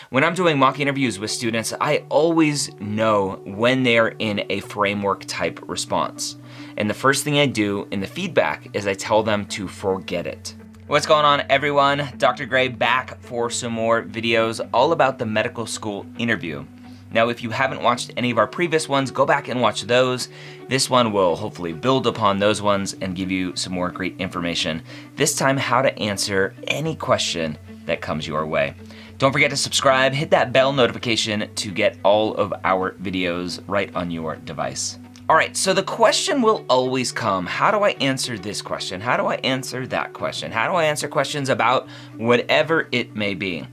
When I'm doing mock interviews with students, I always know when they're in a framework type response. And the first thing I do in the feedback is I tell them to forget it. What's going on, everyone? Dr. Gray back for some more videos all about the medical school interview. Now, if you haven't watched any of our previous ones, go back and watch those. This one will hopefully build upon those ones and give you some more great information. This time, how to answer any question that comes your way. Don't forget to subscribe, hit that bell notification to get all of our videos right on your device. All right, so the question will always come, how do I answer this question? How do I answer that question? How do I answer questions about whatever it may be?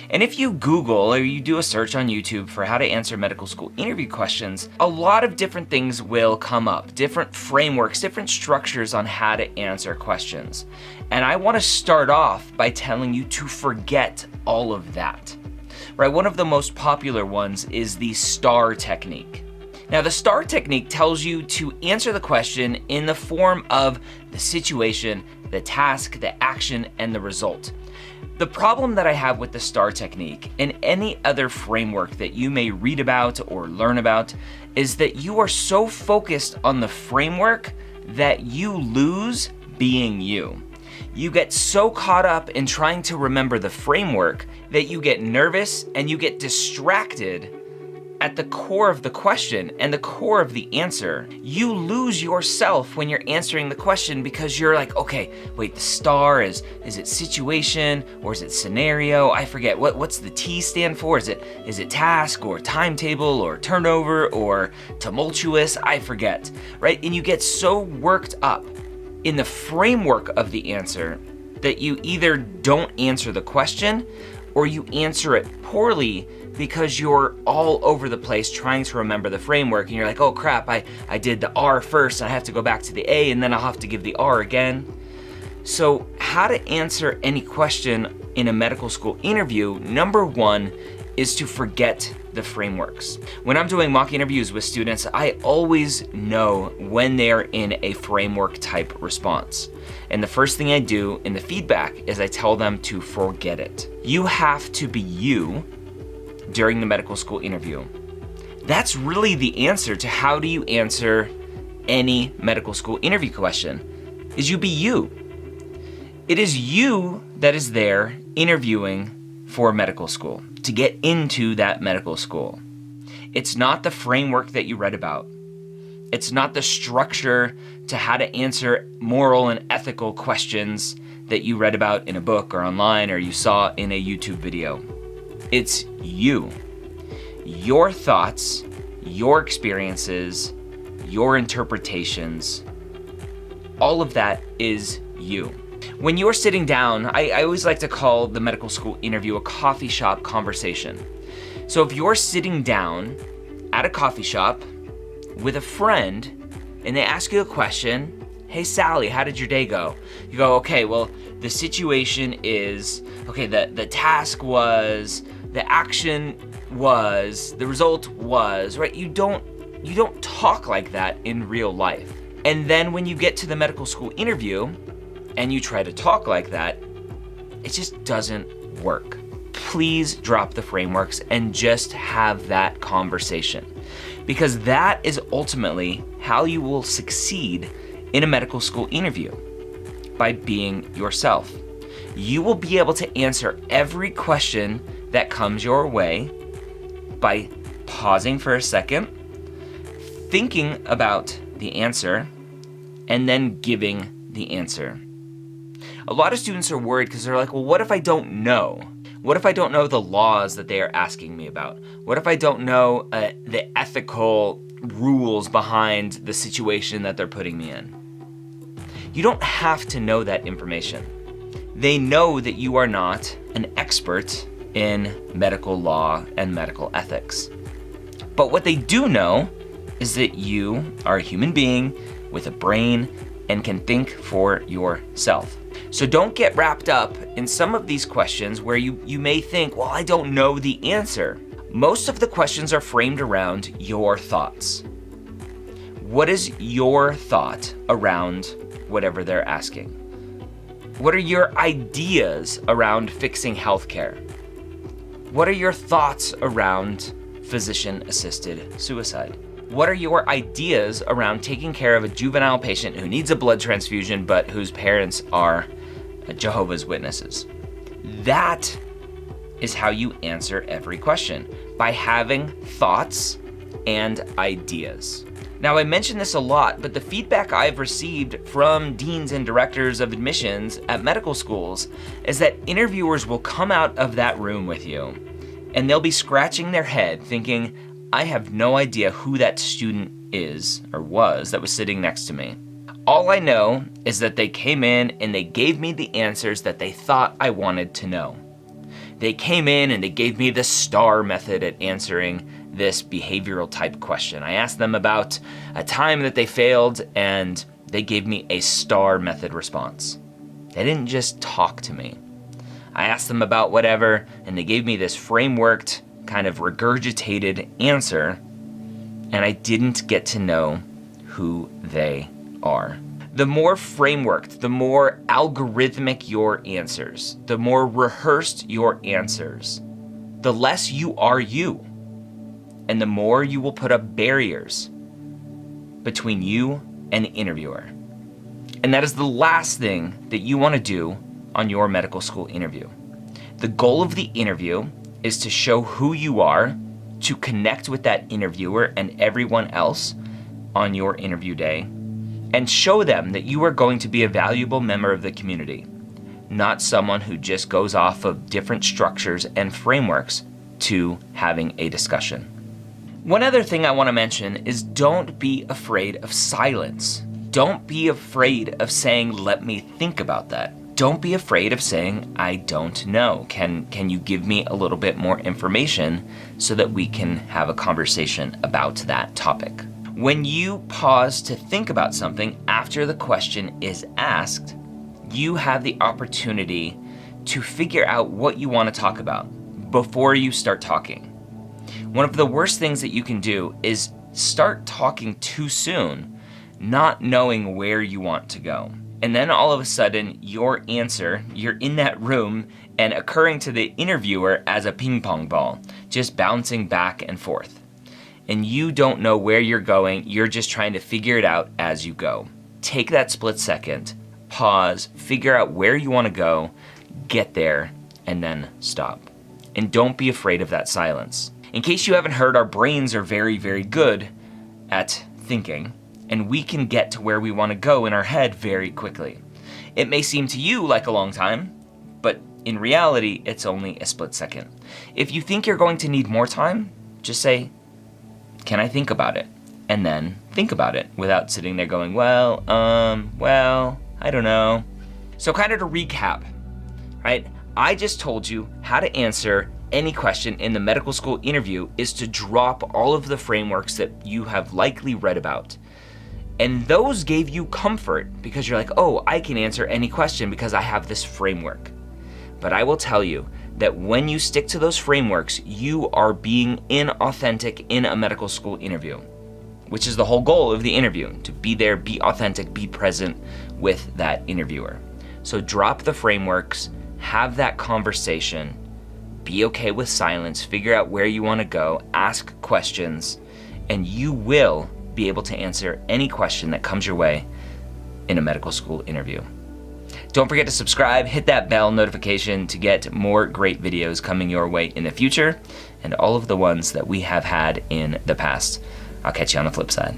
And if you Google or you do a search on YouTube for how to answer medical school interview questions, a lot of different things will come up, different frameworks, different structures on how to answer questions. And I want to start off by telling you to forget all of that. Right? One of the most popular ones is the STAR technique. Now, the STAR technique tells you to answer the question in the form of the situation, the task, the action, and the result. The problem that I have with the STAR technique and any other framework that you may read about or learn about is that you are so focused on the framework that you lose being you. You get so caught up in trying to remember the framework that you get nervous and you get distracted at the core of the question and the core of the answer. You lose yourself when you're answering the question because you're like, okay, wait, the STAR is it situation or is it scenario? I forget, what's the T stand for? Is it task or timetable or turnover or tumultuous? I forget, right? And you get so worked up in the framework of the answer that you either don't answer the question or you answer it poorly because you're all over the place trying to remember the framework and you're like, oh crap, I did the R first, I have to go back to the A and then I'll have to give the R again. So how to answer any question in a medical school interview, number one is to forget the frameworks. When I'm doing mock interviews with students, I always know when they're in a framework type response. And the first thing I do in the feedback is I tell them to forget it. You have to be you during the medical school interview. That's really the answer to how do you answer any medical school interview question, is you be you. It is you that is there interviewing for medical school, to get into that medical school. It's not the framework that you read about. It's not the structure to how to answer moral and ethical questions that you read about in a book or online or you saw in a YouTube video. It's you. Your thoughts, your experiences, your interpretations, all of that is you. When you're sitting down, I always like to call the medical school interview a coffee shop conversation. So if you're sitting down at a coffee shop with a friend and they ask you a question, hey Sally, how did your day go? You go, okay, well, the situation is, okay, the task was, the action was, the result was, right? You don't talk like that in real life. And then when you get to the medical school interview and you try to talk like that, it just doesn't work. Please drop the frameworks and just have that conversation, because that is ultimately how you will succeed in a medical school interview, by being yourself. You will be able to answer every question that comes your way by pausing for a second, thinking about the answer, and then giving the answer. A lot of students are worried because they're like, well, what if I don't know? What if I don't know the laws that they are asking me about? What if I don't know the ethical rules behind the situation that they're putting me in? You don't have to know that information. They know that you are not an expert in medical law and medical ethics. But what they do know is that you are a human being with a brain and can think for yourself. So don't get wrapped up in some of these questions where you may think, well, I don't know the answer. Most of the questions are framed around your thoughts. What is your thought around whatever they're asking? What are your ideas around fixing healthcare? What are your thoughts around physician-assisted suicide? What are your ideas around taking care of a juvenile patient who needs a blood transfusion but whose parents are Jehovah's Witnesses? That is how you answer every question, by having thoughts and ideas. Now, I mention this a lot, but the feedback I've received from deans and directors of admissions at medical schools is that interviewers will come out of that room with you and they'll be scratching their head thinking, I have no idea who that student is or was that was sitting next to me. All I know is that they came in and they gave me the answers that they thought I wanted to know. They came in and they gave me the STAR method at answering this behavioral type question. I asked them about a time that they failed and they gave me a STAR method response. They didn't just talk to me. I asked them about whatever and they gave me this frameworked, kind of regurgitated answer, and I didn't get to know who they are. The more frameworked, the more algorithmic your answers, the more rehearsed your answers, the less you are you, and the more you will put up barriers between you and the interviewer. And that is the last thing that you want to do on your medical school interview. The goal of the interview is to show who you are, to connect with that interviewer and everyone else on your interview day, and show them that you are going to be a valuable member of the community, not someone who just goes off of different structures and frameworks to having a discussion. One other thing I want to mention is don't be afraid of silence. Don't be afraid of saying, let me think about that. Don't be afraid of saying, I don't know. Can you give me a little bit more information so that we can have a conversation about that topic? When you pause to think about something after the question is asked, you have the opportunity to figure out what you want to talk about before you start talking. One of the worst things that you can do is start talking too soon, not knowing where you want to go. And then all of a sudden, your answer, you're in that room and occurring to the interviewer as a ping pong ball, just bouncing back and forth. And you don't know where you're going, you're just trying to figure it out as you go. Take that split second, pause, figure out where you want to go, get there, and then stop. And don't be afraid of that silence. In case you haven't heard, our brains are very, very good at thinking, and we can get to where we want to go in our head very quickly. It may seem to you like a long time, but in reality, it's only a split second. If you think you're going to need more time, just say, can I think about it? And then think about it without sitting there going, well, I don't know. So kind of to recap, right? I just told you how to answer any question in the medical school interview is to drop all of the frameworks that you have likely read about. And those gave you comfort because you're like, oh, I can answer any question because I have this framework. But I will tell you that when you stick to those frameworks, you are being inauthentic in a medical school interview, which is the whole goal of the interview, to be there, be authentic, be present with that interviewer. So drop the frameworks, have that conversation, be okay with silence, figure out where you want to go, ask questions, and you will be able to answer any question that comes your way in a medical school interview. Don't forget to subscribe, hit that bell notification to get more great videos coming your way in the future and all of the ones that we have had in the past. I'll catch you on the flip side.